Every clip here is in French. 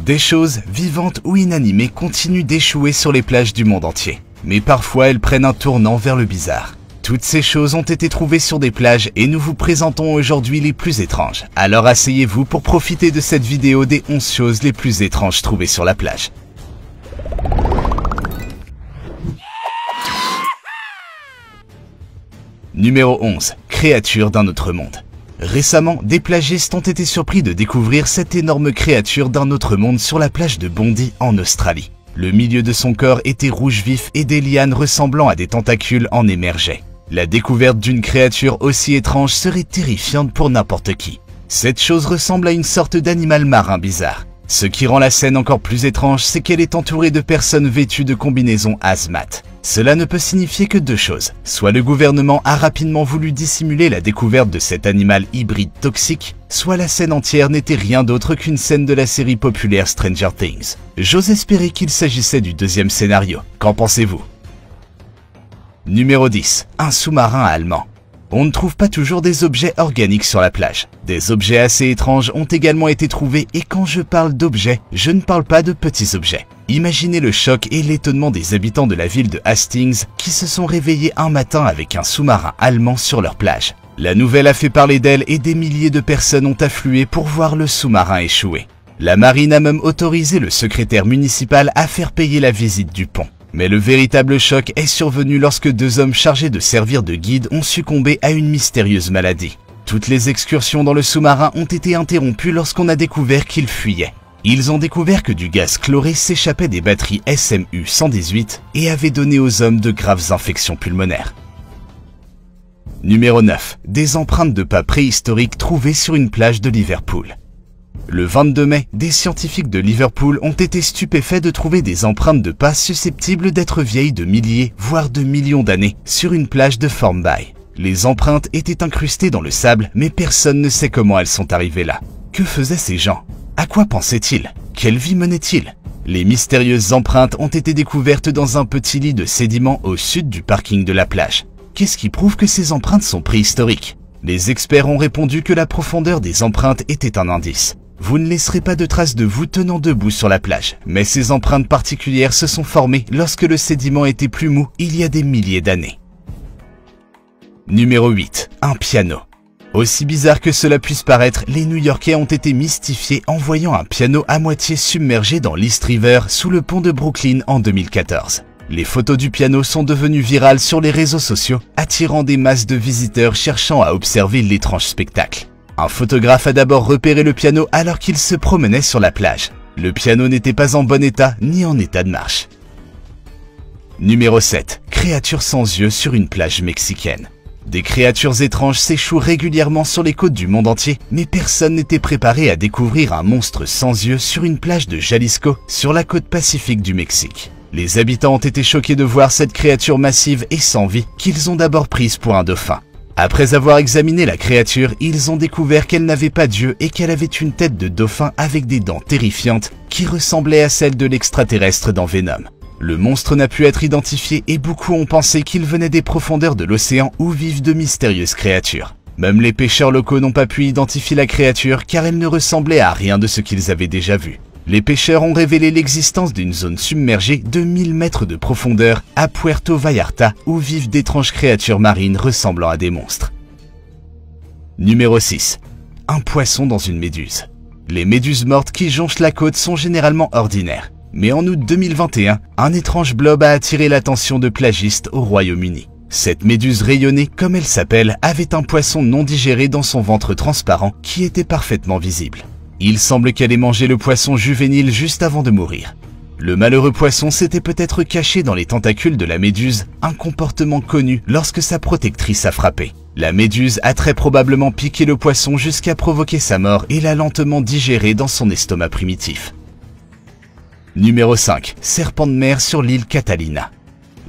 Des choses, vivantes ou inanimées, continuent d'échouer sur les plages du monde entier. Mais parfois, elles prennent un tournant vers le bizarre. Toutes ces choses ont été trouvées sur des plages et nous vous présentons aujourd'hui les plus étranges. Alors asseyez-vous pour profiter de cette vidéo des 11 choses les plus étranges trouvées sur la plage. Numéro 11. Créature d'un autre monde. Récemment, des plagistes ont été surpris de découvrir cette énorme créature d'un autre monde sur la plage de Bondi en Australie. Le milieu de son corps était rouge vif et des lianes ressemblant à des tentacules en émergeaient. La découverte d'une créature aussi étrange serait terrifiante pour n'importe qui. Cette chose ressemble à une sorte d'animal marin bizarre. Ce qui rend la scène encore plus étrange, c'est qu'elle est entourée de personnes vêtues de combinaisons hazmat. Cela ne peut signifier que deux choses. Soit le gouvernement a rapidement voulu dissimuler la découverte de cet animal hybride toxique, soit la scène entière n'était rien d'autre qu'une scène de la série populaire Stranger Things. J'ose espérer qu'il s'agissait du deuxième scénario. Qu'en pensez-vous? Numéro 10. Un sous-marin allemand. On ne trouve pas toujours des objets organiques sur la plage. Des objets assez étranges ont également été trouvés et quand je parle d'objets, je ne parle pas de petits objets. Imaginez le choc et l'étonnement des habitants de la ville de Hastings qui se sont réveillés un matin avec un sous-marin allemand sur leur plage. La nouvelle a fait parler d'elle et des milliers de personnes ont afflué pour voir le sous-marin échouer. La marine a même autorisé le secrétaire municipal à faire payer la visite du pont. Mais le véritable choc est survenu lorsque deux hommes chargés de servir de guide ont succombé à une mystérieuse maladie. Toutes les excursions dans le sous-marin ont été interrompues lorsqu'on a découvert qu'ils fuyaient. Ils ont découvert que du gaz chloré s'échappait des batteries SMU-118 et avait donné aux hommes de graves infections pulmonaires. Numéro 9. Des empreintes de pas préhistoriques trouvées sur une plage de Liverpool. Le 22 mai, des scientifiques de Liverpool ont été stupéfaits de trouver des empreintes de pas susceptibles d'être vieilles de milliers, voire de millions d'années, sur une plage de Formby. Les empreintes étaient incrustées dans le sable, mais personne ne sait comment elles sont arrivées là. Que faisaient ces gens? À quoi pensaient-ils? Quelle vie menaient-ils? Les mystérieuses empreintes ont été découvertes dans un petit lit de sédiments au sud du parking de la plage. Qu'est-ce qui prouve que ces empreintes sont préhistoriques? Les experts ont répondu que la profondeur des empreintes était un indice. Vous ne laisserez pas de traces de vous tenant debout sur la plage, mais ces empreintes particulières se sont formées lorsque le sédiment était plus mou il y a des milliers d'années. Numéro 8. Un piano. Aussi bizarre que cela puisse paraître, les New-Yorkais ont été mystifiés en voyant un piano à moitié submergé dans l'East River sous le pont de Brooklyn en 2014. Les photos du piano sont devenues virales sur les réseaux sociaux, attirant des masses de visiteurs cherchant à observer l'étrange spectacle. Un photographe a d'abord repéré le piano alors qu'il se promenait sur la plage. Le piano n'était pas en bon état ni en état de marche. Numéro 7. Créature sans yeux sur une plage mexicaine. Des créatures étranges s'échouent régulièrement sur les côtes du monde entier, mais personne n'était préparé à découvrir un monstre sans yeux sur une plage de Jalisco, sur la côte pacifique du Mexique. Les habitants ont été choqués de voir cette créature massive et sans vie qu'ils ont d'abord prise pour un dauphin. Après avoir examiné la créature, ils ont découvert qu'elle n'avait pas d'yeux et qu'elle avait une tête de dauphin avec des dents terrifiantes qui ressemblaient à celles de l'extraterrestre dans Venom. Le monstre n'a pu être identifié et beaucoup ont pensé qu'il venait des profondeurs de l'océan où vivent de mystérieuses créatures. Même les pêcheurs locaux n'ont pas pu identifier la créature car elle ne ressemblait à rien de ce qu'ils avaient déjà vu. Les pêcheurs ont révélé l'existence d'une zone submergée de 1000 mètres de profondeur à Puerto Vallarta où vivent d'étranges créatures marines ressemblant à des monstres. Numéro 6. Un poisson dans une méduse. Les méduses mortes qui jonchent la côte sont généralement ordinaires. Mais en août 2021, un étrange blob a attiré l'attention de plagistes au Royaume-Uni. Cette méduse rayonnée, comme elle s'appelle, avait un poisson non digéré dans son ventre transparent qui était parfaitement visible. Il semble qu'elle ait mangé le poisson juvénile juste avant de mourir. Le malheureux poisson s'était peut-être caché dans les tentacules de la méduse, un comportement connu lorsque sa protectrice a frappé. La méduse a très probablement piqué le poisson jusqu'à provoquer sa mort et l'a lentement digéré dans son estomac primitif. Numéro 5. Serpent de mer sur l'île Catalina.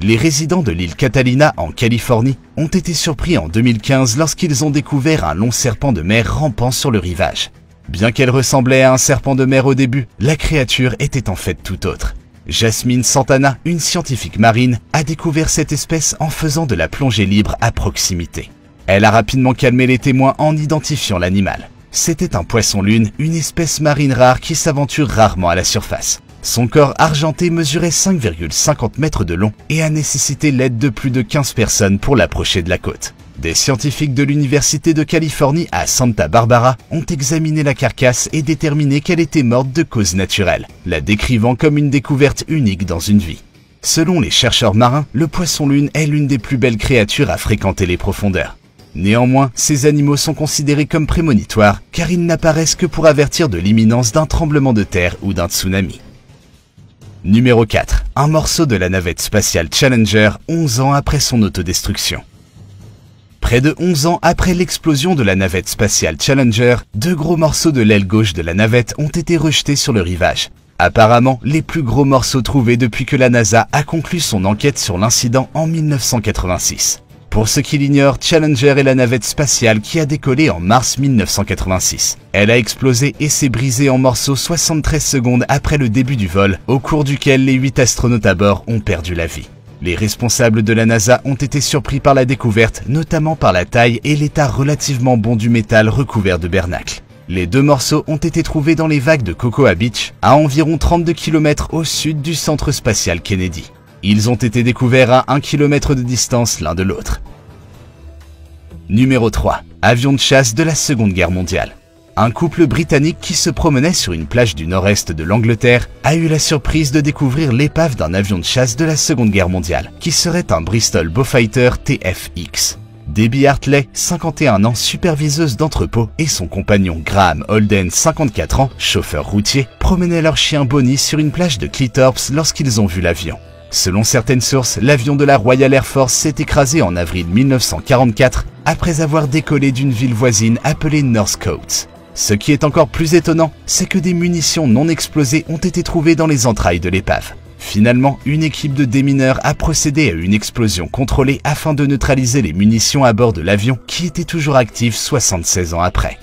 Les résidents de l'île Catalina en Californie ont été surpris en 2015 lorsqu'ils ont découvert un long serpent de mer rampant sur le rivage. Bien qu'elle ressemblait à un serpent de mer au début, la créature était en fait tout autre. Jasmine Santana, une scientifique marine, a découvert cette espèce en faisant de la plongée libre à proximité. Elle a rapidement calmé les témoins en identifiant l'animal. C'était un poisson-lune, une espèce marine rare qui s'aventure rarement à la surface. Son corps argenté mesurait 5,50 mètres de long et a nécessité l'aide de plus de 15 personnes pour l'approcher de la côte. Des scientifiques de l'Université de Californie à Santa Barbara ont examiné la carcasse et déterminé qu'elle était morte de cause naturelle, la décrivant comme une découverte unique dans une vie. Selon les chercheurs marins, le poisson-lune est l'une des plus belles créatures à fréquenter les profondeurs. Néanmoins, ces animaux sont considérés comme prémonitoires car ils n'apparaissent que pour avertir de l'imminence d'un tremblement de terre ou d'un tsunami. Numéro 4. Un morceau de la navette spatiale Challenger 11 ans après son autodestruction. Près de 11 ans après l'explosion de la navette spatiale Challenger, 2 gros morceaux de l'aile gauche de la navette ont été rejetés sur le rivage. Apparemment, les plus gros morceaux trouvés depuis que la NASA a conclu son enquête sur l'incident en 1986. Pour ceux qui l'ignorent, Challenger est la navette spatiale qui a décollé en mars 1986. Elle a explosé et s'est brisée en morceaux 73 secondes après le début du vol, au cours duquel les 8 astronautes à bord ont perdu la vie. Les responsables de la NASA ont été surpris par la découverte, notamment par la taille et l'état relativement bon du métal recouvert de bernacle. Les 2 morceaux ont été trouvés dans les vagues de Cocoa Beach, à environ 32 km au sud du centre spatial Kennedy. Ils ont été découverts à 1 km de distance l'un de l'autre. Numéro 3. Avion de chasse de la Seconde Guerre mondiale. Un couple britannique qui se promenait sur une plage du nord-est de l'Angleterre a eu la surprise de découvrir l'épave d'un avion de chasse de la Seconde Guerre mondiale, qui serait un Bristol Beaufighter TFX. Debbie Hartley, 51 ans, superviseuse d'entrepôt, et son compagnon Graham Holden, 54 ans, chauffeur routier, promenaient leur chien Bonnie sur une plage de Cleethorpes lorsqu'ils ont vu l'avion. Selon certaines sources, l'avion de la Royal Air Force s'est écrasé en avril 1944 après avoir décollé d'une ville voisine appelée Northcote. Ce qui est encore plus étonnant, c'est que des munitions non explosées ont été trouvées dans les entrailles de l'épave. Finalement, une équipe de démineurs a procédé à une explosion contrôlée afin de neutraliser les munitions à bord de l'avion qui était toujours active 76 ans après.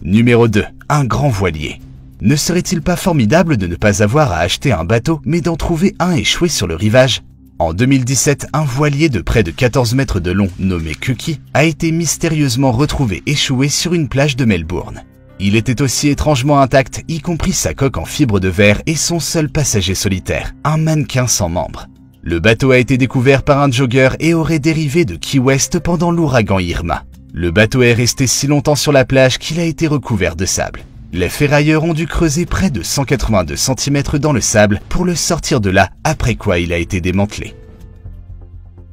Numéro 2. Un grand voilier. Ne serait-il pas formidable de ne pas avoir à acheter un bateau, mais d'en trouver un échoué sur le rivage? En 2017, un voilier de près de 14 mètres de long, nommé Kuki, a été mystérieusement retrouvé échoué sur une plage de Melbourne. Il était aussi étrangement intact, y compris sa coque en fibre de verre et son seul passager solitaire, un mannequin sans membre. Le bateau a été découvert par un jogger et aurait dérivé de Key West pendant l'ouragan Irma. Le bateau est resté si longtemps sur la plage qu'il a été recouvert de sable. Les ferrailleurs ont dû creuser près de 182 cm dans le sable pour le sortir de là, après quoi il a été démantelé.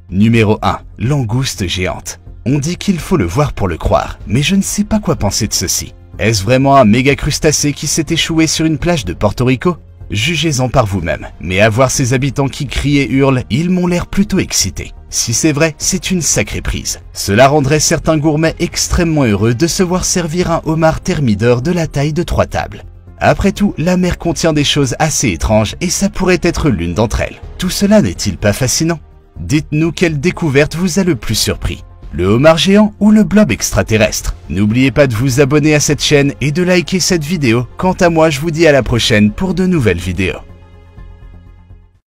Numéro 1. Langouste géante. On dit qu'il faut le voir pour le croire, mais je ne sais pas quoi penser de ceci. Est-ce vraiment un méga crustacé qui s'est échoué sur une plage de Porto Rico? Jugez-en par vous-même, mais à voir ces habitants qui crient et hurlent, ils m'ont l'air plutôt excités. Si c'est vrai, c'est une sacrée prise. Cela rendrait certains gourmets extrêmement heureux de se voir servir un homard thermidor de la taille de 3 tables. Après tout, la mer contient des choses assez étranges et ça pourrait être l'une d'entre elles. Tout cela n'est-il pas fascinant? Dites-nous quelle découverte vous a le plus surpris. Le homard géant ou le blob extraterrestre? N'oubliez pas de vous abonner à cette chaîne et de liker cette vidéo. Quant à moi, je vous dis à la prochaine pour de nouvelles vidéos.